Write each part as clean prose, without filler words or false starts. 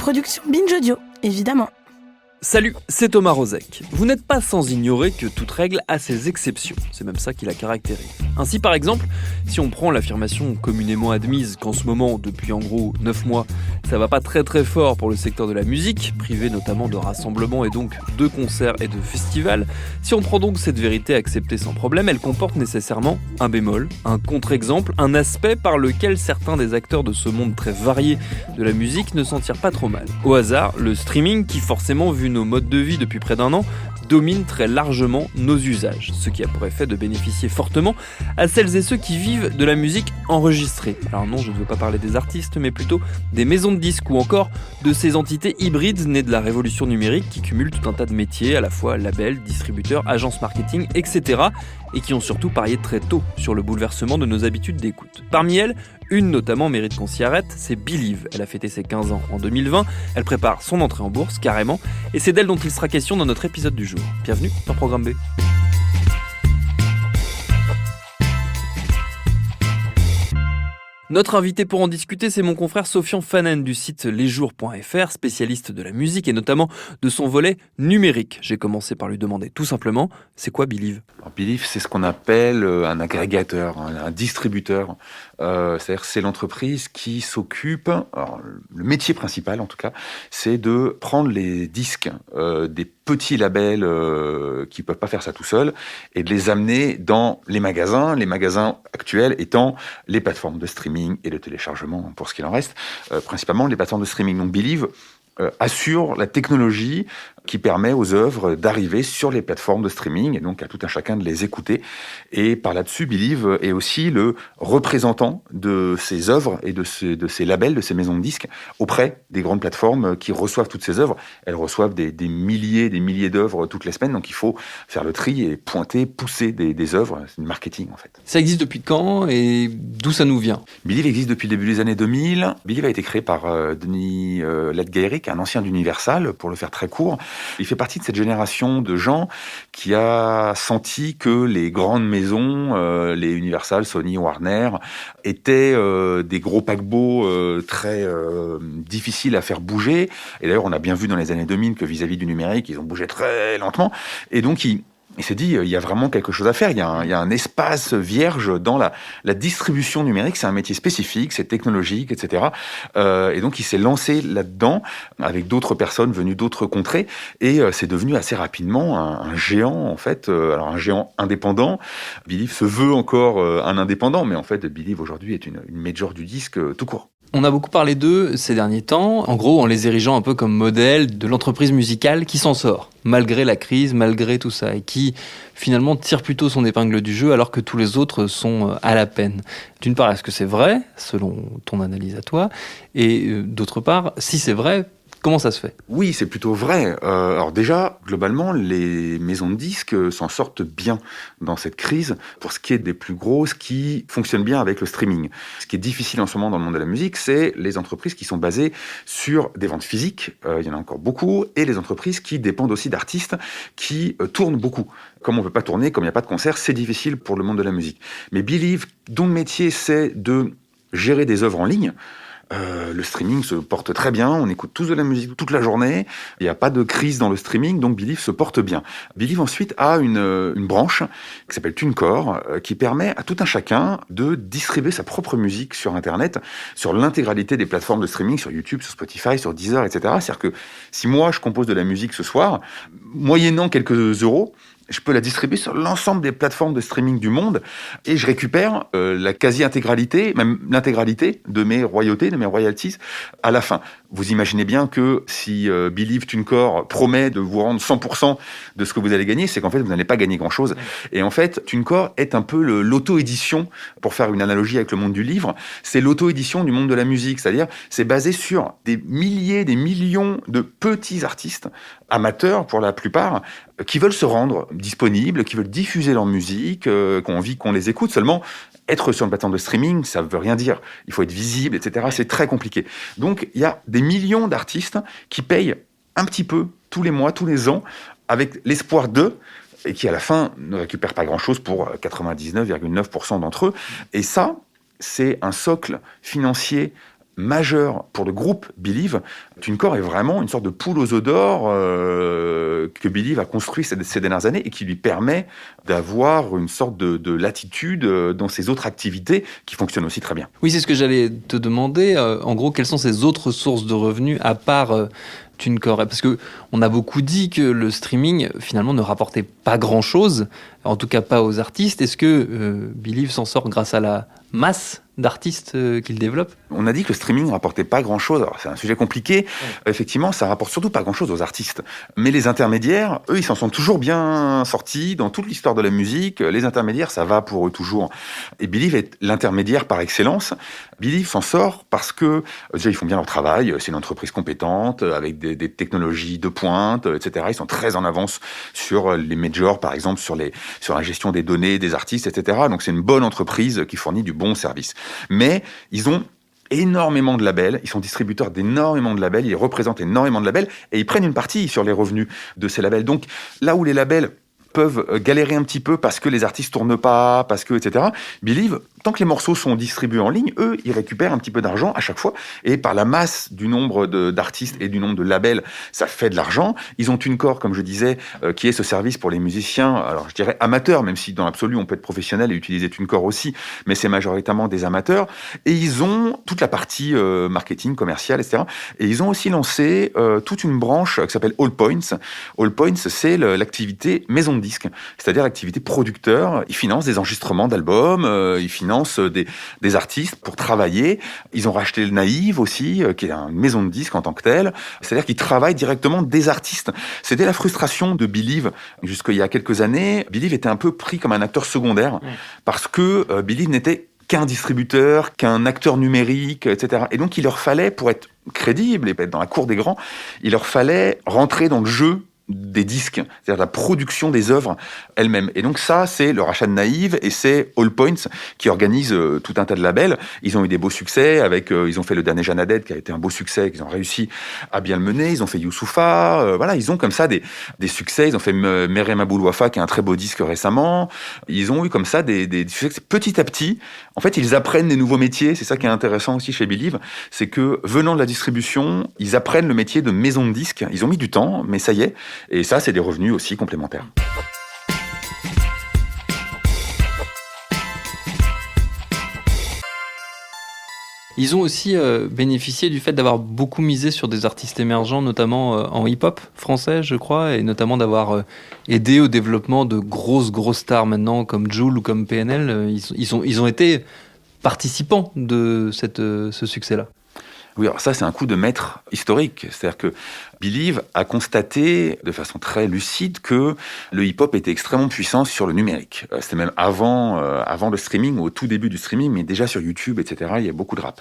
production Binge Audio, évidemment. Salut, c'est Thomas Rozek. Vous n'êtes pas sans ignorer que toute règle a ses exceptions, c'est même ça qui la caractérise. Ainsi par exemple, si on prend l'affirmation communément admise qu'en ce moment, depuis en gros 9 mois, ça va pas très fort pour le secteur de la musique, privé notamment de rassemblements et donc de concerts et de festivals, si on prend donc cette vérité acceptée sans problème, elle comporte nécessairement un bémol, un contre-exemple, un aspect par lequel certains des acteurs de ce monde très varié de la musique ne s'en tirent pas trop mal. Au hasard, le streaming qui forcément vu nos modes de vie depuis près d'un an, domine très largement nos usages, ce qui a pour effet de bénéficier fortement à celles et ceux qui vivent de la musique enregistrée. Alors non, je ne veux pas parler des artistes, mais plutôt des maisons de disques ou encore de ces entités hybrides nées de la révolution numérique qui cumulent tout un tas de métiers, à la fois labels, distributeurs, agences marketing, etc. et qui ont surtout parié très tôt sur le bouleversement de nos habitudes d'écoute. Parmi elles, une notamment mérite qu'on s'y arrête, c'est Believe. Elle a fêté ses 15 ans en 2020, elle prépare son entrée en bourse carrément, et c'est d'elle dont il sera question dans notre épisode du jour. Bienvenue dans Programme B. Notre invité pour en discuter, c'est mon confrère Sofian Fanen du site lesjours.fr, spécialiste de la musique et notamment de son volet numérique. J'ai commencé par lui demander tout simplement, c'est quoi Believe ? Alors, Believe, c'est ce qu'on appelle un agrégateur, un distributeur. C'est-à-dire c'est l'entreprise qui s'occupe, alors, le métier principal en tout cas, c'est de prendre les disques des petits labels qui peuvent pas faire ça tout seuls et de les amener dans les magasins actuels étant les plateformes de streaming et de téléchargement pour ce qu'il en reste, principalement les plateformes de streaming. Donc Believe assure la technologie qui permet aux œuvres d'arriver sur les plateformes de streaming et donc à tout un chacun de les écouter. Et par là-dessus, Believe est aussi le représentant de ces œuvres et de ces labels, de ces maisons de disques auprès des grandes plateformes qui reçoivent toutes ces œuvres. Elles reçoivent des milliers d'œuvres toutes les semaines, donc il faut faire le tri et pointer, pousser des œuvres. C'est du marketing en fait. Ça existe depuis quand et d'où ça nous vient ? Believe existe depuis le début des années 2000. Believe a été créé par Denis Ledgeirik, un ancien d'Universal, pour le faire très court. Il fait partie de cette génération de gens qui a senti que les grandes maisons, les Universal, Sony, Warner, étaient des gros paquebots très difficiles à faire bouger. Et d'ailleurs, on a bien vu dans les années 2000 que vis-à-vis du numérique, ils ont bougé très lentement. Et donc, il s'est dit, il y a vraiment quelque chose à faire. Il y a un espace vierge dans la distribution numérique. C'est un métier spécifique, c'est technologique, etc. Et donc, il s'est lancé là-dedans avec d'autres personnes venues d'autres contrées. Et c'est devenu assez rapidement un géant, en fait. Alors, un géant indépendant. Believe se veut encore un indépendant, mais en fait, Believe aujourd'hui est une major du disque tout court. On a beaucoup parlé d'eux ces derniers temps, en gros en les érigeant un peu comme modèle de l'entreprise musicale qui s'en sort, malgré la crise, malgré tout ça, et qui finalement tire plutôt son épingle du jeu alors que tous les autres sont à la peine. D'une part, est-ce que c'est vrai, selon ton analyse à toi ? Et d'autre part, si c'est vrai, comment ça se fait ? Oui, c'est plutôt vrai. Alors déjà, globalement, les maisons de disques s'en sortent bien dans cette crise. Pour ce qui est des plus grosses, qui fonctionnent bien avec le streaming. Ce qui est difficile en ce moment dans le monde de la musique, c'est les entreprises qui sont basées sur des ventes physiques. Il y en a encore beaucoup. Et les entreprises qui dépendent aussi d'artistes qui tournent beaucoup. Comme on ne peut pas tourner, comme il n'y a pas de concert, c'est difficile pour le monde de la musique. Mais Believe, dont le métier, c'est de gérer des œuvres en ligne, le streaming se porte très bien, on écoute tous de la musique toute la journée, il n'y a pas de crise dans le streaming, donc Believe se porte bien. Believe ensuite a une branche qui s'appelle TuneCore, qui permet à tout un chacun de distribuer sa propre musique sur Internet, sur l'intégralité des plateformes de streaming, sur YouTube, sur Spotify, sur Deezer, etc. C'est-à-dire que si moi je compose de la musique ce soir, moyennant quelques euros, je peux la distribuer sur l'ensemble des plateformes de streaming du monde et je récupère la quasi-intégralité, même l'intégralité de mes royautés, de mes royalties à la fin. Vous imaginez bien que si Believe TuneCore promet de vous rendre 100% de ce que vous allez gagner, c'est qu'en fait, vous n'allez pas gagner grand-chose. Et en fait, TuneCore est un peu l'auto-édition, pour faire une analogie avec le monde du livre, c'est l'auto-édition du monde de la musique. C'est-à-dire, c'est basé sur des milliers, des millions de petits artistes, amateurs pour la plupart, qui veulent se rendre disponibles, qui veulent diffuser leur musique, qui ont envie qu'on les écoute. Seulement, être sur une plateforme de streaming, ça ne veut rien dire. Il faut être visible, etc. C'est très compliqué. Donc, il y a des millions d'artistes qui payent un petit peu tous les mois, tous les ans, avec l'espoir et qui, à la fin, ne récupèrent pas grand-chose pour 99,9% d'entre eux. Et ça, c'est un socle financier majeur pour le groupe Believe. TuneCore est vraiment une sorte de poule aux œufs d'or que Believe a construit ces dernières années et qui lui permet d'avoir une sorte de latitude dans ses autres activités qui fonctionnent aussi très bien. Oui, c'est ce que j'allais te demander. En gros, quelles sont ces autres sources de revenus à part TuneCore? Parce qu'on a beaucoup dit que le streaming, finalement, ne rapportait pas grand-chose, en tout cas pas aux artistes. Est-ce que Believe s'en sort grâce à la masse d'artistes qu'il développe? On a dit que le streaming ne rapportait pas grand-chose. Alors, c'est un sujet compliqué. Effectivement, ça rapporte surtout pas grand-chose aux artistes. Mais les intermédiaires, eux, ils s'en sont toujours bien sortis dans toute l'histoire de la musique. Les intermédiaires, ça va pour eux toujours. Et Believe est l'intermédiaire par excellence. Believe s'en sort parce que, déjà, ils font bien leur travail. C'est une entreprise compétente, avec des technologies de pointe, etc. Ils sont très en avance sur les majors, par exemple, sur la gestion des données des artistes, etc. Donc, c'est une bonne entreprise qui fournit du bon service. Mais ils ont énormément de labels, ils sont distributeurs d'énormément de labels, ils représentent énormément de labels et ils prennent une partie sur les revenus de ces labels. Donc là où les labels peuvent galérer un petit peu parce que les artistes tournent pas, parce que, etc. Believe, tant que les morceaux sont distribués en ligne, eux, ils récupèrent un petit peu d'argent à chaque fois. Et par la masse du nombre d'artistes et du nombre de labels, ça fait de l'argent. Ils ont TuneCore, comme je disais, qui est ce service pour les musiciens, alors je dirais amateurs, même si dans l'absolu, on peut être professionnel et utiliser TuneCore aussi, mais c'est majoritairement des amateurs. Et ils ont toute la partie marketing, commercial, etc. Et ils ont aussi lancé toute une branche qui s'appelle All Points. All Points, c'est l'activité maison de disque, c'est-à-dire l'activité producteur. Ils financent des enregistrements d'albums, ils financent des artistes pour travailler. Ils ont racheté le Naïve aussi, qui est une maison de disques en tant que telle. C'est-à-dire qu'ils travaillent directement des artistes. C'était la frustration de Believe jusqu'il y a quelques années. Believe était un peu pris comme un acteur secondaire parce que Believe n'était qu'un distributeur, qu'un acteur numérique, etc. Et donc, il leur fallait, pour être crédible et être dans la cour des grands, il leur fallait rentrer dans le jeu des disques, c'est-à-dire la production des œuvres elles-mêmes. Et donc ça, c'est le rachat de Naïve et c'est All Points qui organise tout un tas de labels. Ils ont eu des beaux succès avec, ils ont fait le dernier Jeanne Haddad qui a été un beau succès, qu'ils ont réussi à bien le mener. Ils ont fait Youssoupha, voilà, ils ont comme ça des succès. Ils ont fait Meriem Abou Wafa qui est un très beau disque récemment. Ils ont eu comme ça des succès. Petit à petit, en fait, ils apprennent des nouveaux métiers. C'est ça qui est intéressant aussi chez Believe, c'est que venant de la distribution, ils apprennent le métier de maison de disques. Ils ont mis du temps, mais ça y est. Et ça, c'est des revenus aussi complémentaires. Ils ont aussi bénéficié du fait d'avoir beaucoup misé sur des artistes émergents, notamment en hip-hop français, je crois, et notamment d'avoir aidé au développement de grosses stars maintenant, comme Jul ou comme PNL. Ils ont été participants de ce succès-là. Oui, alors ça, c'est un coup de maître historique. C'est-à-dire que Believe a constaté de façon très lucide que le hip-hop était extrêmement puissant sur le numérique. C'était même avant le streaming, au tout début du streaming, mais déjà sur YouTube, etc., il y a beaucoup de rap.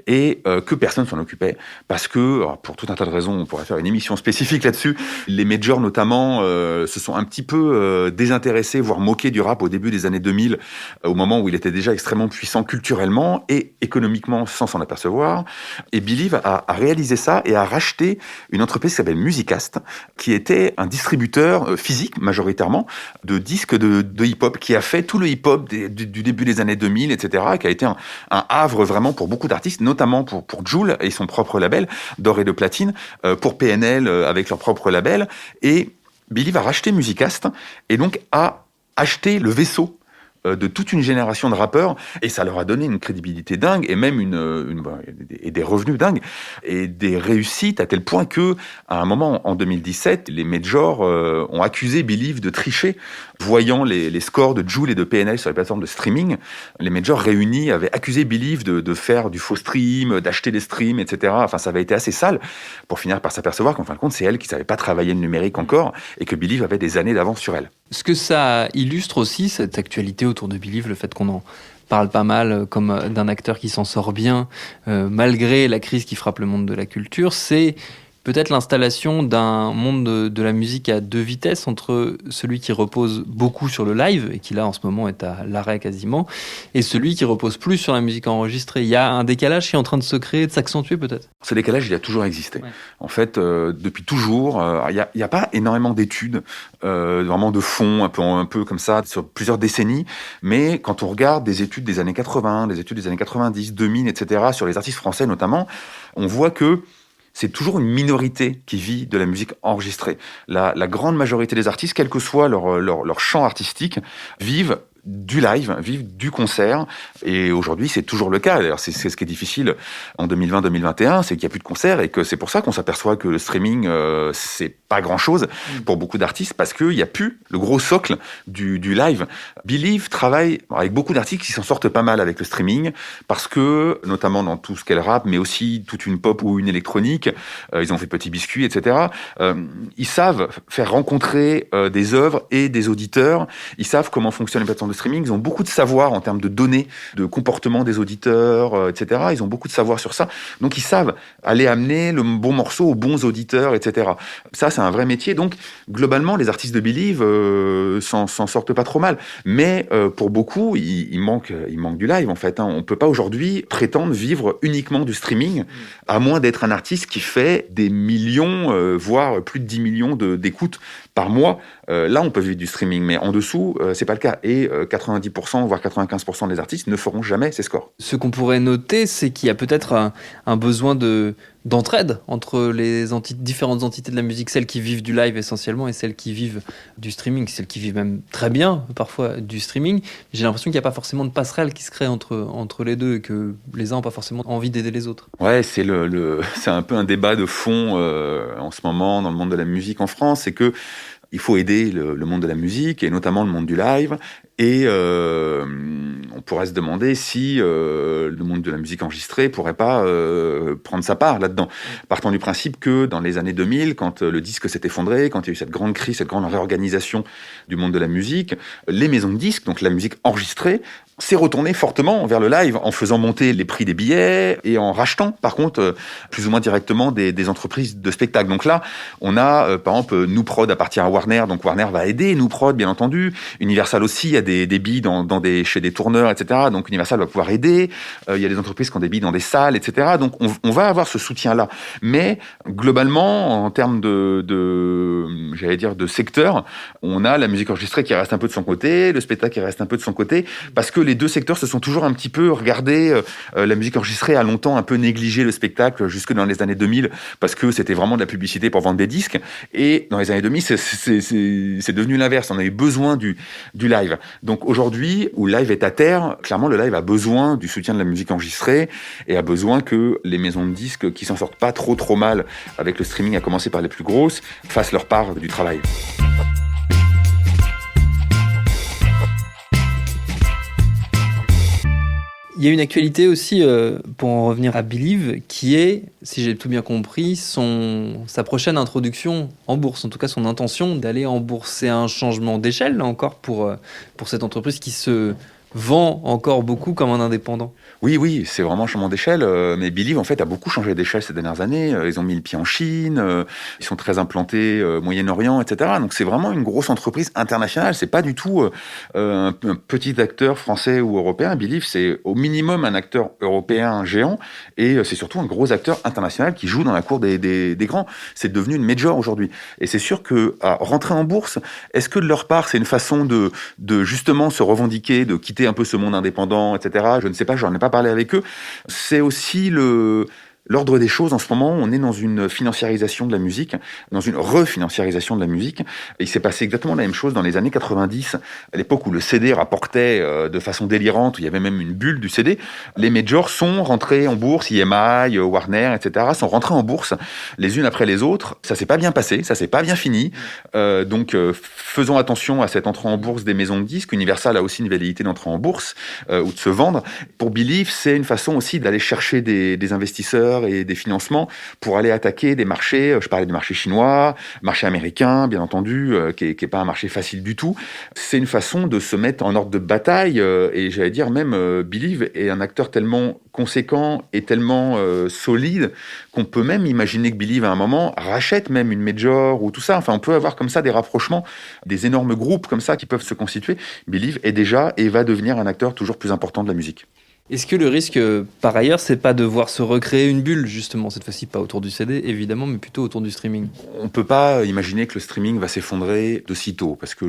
Et que personne s'en occupait. Parce que, alors, pour tout un tas de raisons, on pourrait faire une émission spécifique là-dessus, les majors notamment se sont un petit peu désintéressés, voire moqués du rap au début des années 2000, au moment où il était déjà extrêmement puissant culturellement et économiquement sans s'en apercevoir. Et Believe a réalisé ça et a racheté une entreprise qui s'appelle Musicast, qui était un distributeur physique, majoritairement, de disques de hip-hop, qui a fait tout le hip-hop du début des années 2000, etc., qui a été un havre vraiment pour beaucoup d'artistes, notamment pour Jul et son propre label, d'or et de platine, pour PNL avec leur propre label. Et Believe a racheté Musicast et donc a acheté le vaisseau de toute une génération de rappeurs, et ça leur a donné une crédibilité dingue, et même et des revenus dingues, et des réussites, à tel point que, à un moment, en 2017, les majors ont accusé Believe de tricher, voyant les scores de Jul et de PNL sur les plateformes de streaming. Les majors réunis avaient accusé Believe de faire du faux stream, d'acheter des streams, etc. Enfin, ça avait été assez sale, pour finir par s'apercevoir qu'en fin de compte, c'est elle qui savait pas travailler le numérique encore, et que Believe avait des années d'avance sur elle. Ce que ça illustre aussi, cette actualité autour de Believe, le fait qu'on en parle pas mal comme d'un acteur qui s'en sort bien, malgré la crise qui frappe le monde de la culture, c'est peut-être l'installation d'un monde de la musique à deux vitesses, entre celui qui repose beaucoup sur le live, et qui là en ce moment est à l'arrêt quasiment, et celui qui repose plus sur la musique enregistrée. Il y a un décalage qui est en train de se créer, de s'accentuer peut-être. Ce décalage, il a toujours existé. Ouais. En fait, depuis toujours, il y a pas énormément d'études, vraiment de fond, un peu comme ça, sur plusieurs décennies. Mais quand on regarde des études des années 80, des études des années 90, 2000, etc., sur les artistes français notamment, on voit que c'est toujours une minorité qui vit de la musique enregistrée. La grande majorité des artistes, quel que soit leur champ artistique, vivent du live, vivent du concert. Et aujourd'hui, c'est toujours le cas. D'ailleurs, c'est ce qui est difficile en 2020-2021, c'est qu'il n'y a plus de concerts et que c'est pour ça qu'on s'aperçoit que le streaming, c'est pas grand-chose pour beaucoup d'artistes parce qu'il n'y a plus le gros socle du live. Believe travaille avec beaucoup d'artistes qui s'en sortent pas mal avec le streaming parce que, notamment dans tout ce qu'est le rap, mais aussi toute une pop ou une électronique, ils ont fait Petit Biscuit, etc. Ils savent faire rencontrer des œuvres et des auditeurs. Ils savent comment fonctionnent les plateformes de streaming. Ils ont beaucoup de savoir en termes de données, de comportement des auditeurs, etc. Ils ont beaucoup de savoir sur ça. Donc, ils savent aller amener le bon morceau aux bons auditeurs, etc. Ça, c'est un vrai métier. Donc, globalement, les artistes de Believe s'en sortent pas trop mal. Mais pour beaucoup, il manque du live, en fait. On peut pas aujourd'hui prétendre vivre uniquement du streaming, à moins d'être un artiste qui fait des millions, voire plus de 10 millions d'écoutes par mois. Là, on peut vivre du streaming, mais en dessous, c'est pas le cas. Et 90%, voire 95% des artistes ne feront jamais ces scores. Ce qu'on pourrait noter, c'est qu'il y a peut-être un besoin d'entraide entre les différentes entités de la musique, celles qui vivent du live essentiellement et celles qui vivent du streaming, celles qui vivent même très bien parfois du streaming. J'ai l'impression qu'il n'y a pas forcément de passerelle qui se crée entre les deux et que les uns n'ont pas forcément envie d'aider les autres. Ouais, c'est un peu un débat de fond en ce moment dans le monde de la musique en France, c'est que il faut aider le monde de la musique et notamment le monde du live. Et on pourrait se demander si le monde de la musique enregistrée pourrait pas prendre sa part là-dedans. Partant du principe que dans les années 2000, quand le disque s'est effondré, quand il y a eu cette grande crise, cette grande réorganisation du monde de la musique, les maisons de disques, donc la musique enregistrée, s'est retournée fortement vers le live en faisant monter les prix des billets et en rachetant, par contre, plus ou moins directement des entreprises de spectacle. Donc là, on a, par exemple, Nouprod appartient à Warner, donc Warner va aider Nouprod, bien entendu. Universal aussi, il y a des billes chez des tourneurs, etc. Donc Universal va pouvoir aider. Il y a des entreprises qui ont des billes dans des salles, etc. Donc on va avoir ce soutien-là. Mais globalement, en termes j'allais dire, de secteur, on a la musique enregistrée qui reste un peu de son côté, le spectacle qui reste un peu de son côté, parce que les deux secteurs se sont toujours un petit peu regardés. La musique enregistrée a longtemps un peu négligé le spectacle jusque dans les années 2000 parce que c'était vraiment de la publicité pour vendre des disques. Et dans les années 2000, c'est devenu l'inverse. On avait besoin du live. Donc aujourd'hui, où le live est à terre, clairement le live a besoin du soutien de la musique enregistrée et a besoin que les maisons de disques qui s'en sortent pas trop mal avec le streaming, à commencer par les plus grosses, fassent leur part du travail. Il y a une actualité aussi, pour en revenir à Believe, qui est, si j'ai tout bien compris, sa prochaine introduction en bourse, en tout cas son intention d'aller en bourse. C'est un changement d'échelle, là encore, pour cette entreprise qui se vend encore beaucoup comme un indépendant. Oui, c'est vraiment un changement d'échelle. Mais Believe, en fait, a beaucoup changé d'échelle ces dernières années. Ils ont mis le pied en Chine, ils sont très implantés au Moyen-Orient, etc. Donc c'est vraiment une grosse entreprise internationale. C'est pas du tout un petit acteur français ou européen. Believe, c'est au minimum un acteur européen géant et c'est surtout un gros acteur international qui joue dans la cour des grands. C'est devenu une major aujourd'hui. Et c'est sûr que rentrer en bourse, est-ce que de leur part, c'est une façon de justement se revendiquer, de quitter un peu ce monde indépendant, etc. Je ne sais pas, j'en ai pas parlé avec eux. C'est aussi l'ordre des choses en ce moment. On est dans une financiarisation de la musique, dans une refinanciarisation de la musique. Et il s'est passé exactement la même chose dans les années 90, à l'époque où le CD rapportait de façon délirante, où il y avait même une bulle du CD. Les majors sont rentrés en bourse, EMI, Warner, etc., sont rentrés en bourse les unes après les autres. Ça s'est pas bien passé, ça s'est pas bien fini. Donc faisons attention à cette entrée en bourse des maisons de disques. Universal a aussi une velléité d'entrer en bourse ou de se vendre. Pour Believe, c'est une façon aussi d'aller chercher des investisseurs, investisseurs et des financements pour aller attaquer des marchés. Je parlais du marché chinois, marché américain, bien entendu, qui est pas un marché facile du tout. C'est une façon de se mettre en ordre de bataille, et j'allais dire même Believe est un acteur tellement conséquent et tellement solide qu'on peut même imaginer que Believe à un moment rachète même une major ou tout ça. Enfin, on peut avoir comme ça des rapprochements, des énormes groupes comme ça qui peuvent se constituer. Believe est déjà et va devenir un acteur toujours plus important de la musique. Est-ce que le risque, par ailleurs, c'est pas de voir se recréer une bulle, justement, cette fois-ci pas autour du CD, évidemment, mais plutôt autour du streaming? On peut pas imaginer que le streaming va s'effondrer de sitôt, parce que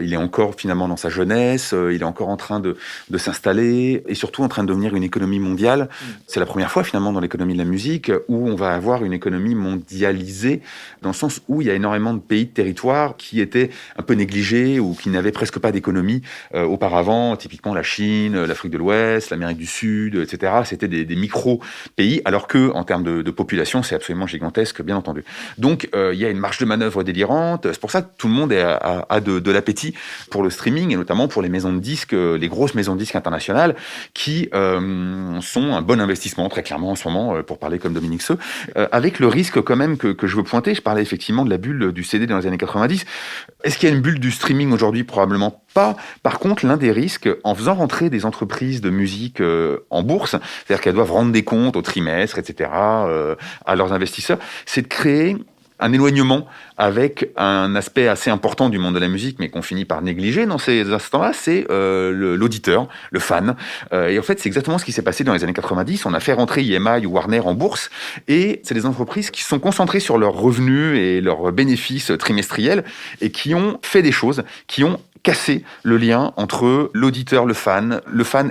il est encore finalement dans sa jeunesse, il est encore en train de s'installer, et surtout en train de devenir une économie mondiale. C'est la première fois finalement dans l'économie de la musique où on va avoir une économie mondialisée, dans le sens où il y a énormément de pays, de territoires qui étaient un peu négligés ou qui n'avaient presque pas d'économie auparavant, typiquement la Chine, l'Afrique de l'Ouest, l'Amérique du Sud, etc. C'était des micro-pays, alors que en termes de population, c'est absolument gigantesque, bien entendu. Donc, il y a une marge de manœuvre délirante. C'est pour ça que tout le monde a de l'appétit pour le streaming, et notamment pour les maisons de disques, les grosses maisons de disques internationales, qui sont un bon investissement, très clairement, en ce moment, pour parler comme Dominique Seux, avec le risque quand même que je veux pointer. Je parlais effectivement de la bulle du CD dans les années 90. Est-ce qu'il y a une bulle du streaming aujourd'hui? Probablement pas. Par contre, l'un des risques, en faisant rentrer des entreprises de musique en bourse, c'est-à-dire qu'elles doivent rendre des comptes au trimestre, etc., à leurs investisseurs, c'est de créer un éloignement avec un aspect assez important du monde de la musique, mais qu'on finit par négliger dans ces instants-là, c'est l'auditeur, le fan. Et en fait, c'est exactement ce qui s'est passé dans les années 90. On a fait rentrer EMI ou Warner en bourse, et c'est des entreprises qui se sont concentrées sur leurs revenus et leurs bénéfices trimestriels, et qui ont fait des choses, qui ont casser le lien entre l'auditeur, le fan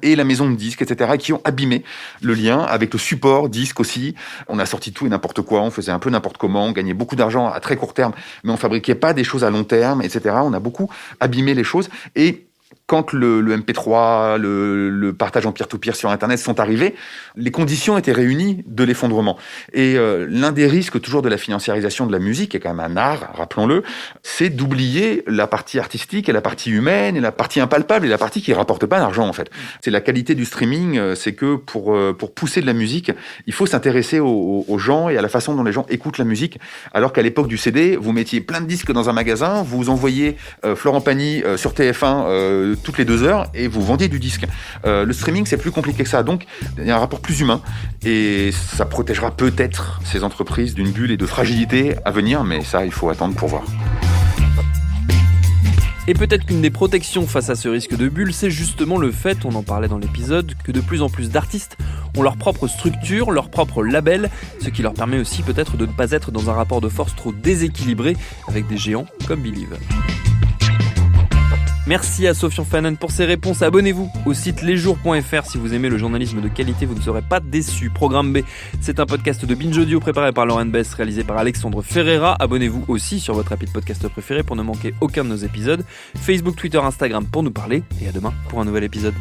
et la maison de disques, etc., et qui ont abîmé le lien avec le support disque aussi. On a sorti tout et n'importe quoi, on faisait un peu n'importe comment, on gagnait beaucoup d'argent à très court terme, mais on fabriquait pas des choses à long terme, etc. On a beaucoup abîmé les choses, et quand le MP3, le partage en peer-to-peer sur Internet sont arrivés, les conditions étaient réunies de l'effondrement. Et l'un des risques toujours de la financiarisation de la musique, qui est quand même un art, rappelons-le, c'est d'oublier la partie artistique et la partie humaine et la partie impalpable et la partie qui rapporte pas d'argent en fait. C'est la qualité du streaming, c'est que pour pousser de la musique, il faut s'intéresser aux gens et à la façon dont les gens écoutent la musique. Alors qu'à l'époque du CD, vous mettiez plein de disques dans un magasin, vous envoyiez Florent Pagny sur TF1 toutes les 2 heures et vous vendiez du disque. Le streaming, c'est plus compliqué que ça. Donc, il y a un rapport plus humain et ça protégera peut-être ces entreprises d'une bulle et de fragilité à venir, mais ça, il faut attendre pour voir. Et peut-être qu'une des protections face à ce risque de bulle, c'est justement le fait, on en parlait dans l'épisode, que de plus en plus d'artistes ont leur propre structure, leur propre label, ce qui leur permet aussi peut-être de ne pas être dans un rapport de force trop déséquilibré avec des géants comme Believe. Merci à Sofian Fanon pour ses réponses. Abonnez-vous au site lesjours.fr si vous aimez le journalisme de qualité, vous ne serez pas déçus. Programme B, c'est un podcast de Binge Audio préparé par Lauren Bess, réalisé par Alexandre Ferreira. Abonnez-vous aussi sur votre appli de podcast préféré pour ne manquer aucun de nos épisodes. Facebook, Twitter, Instagram pour nous parler. Et à demain pour un nouvel épisode.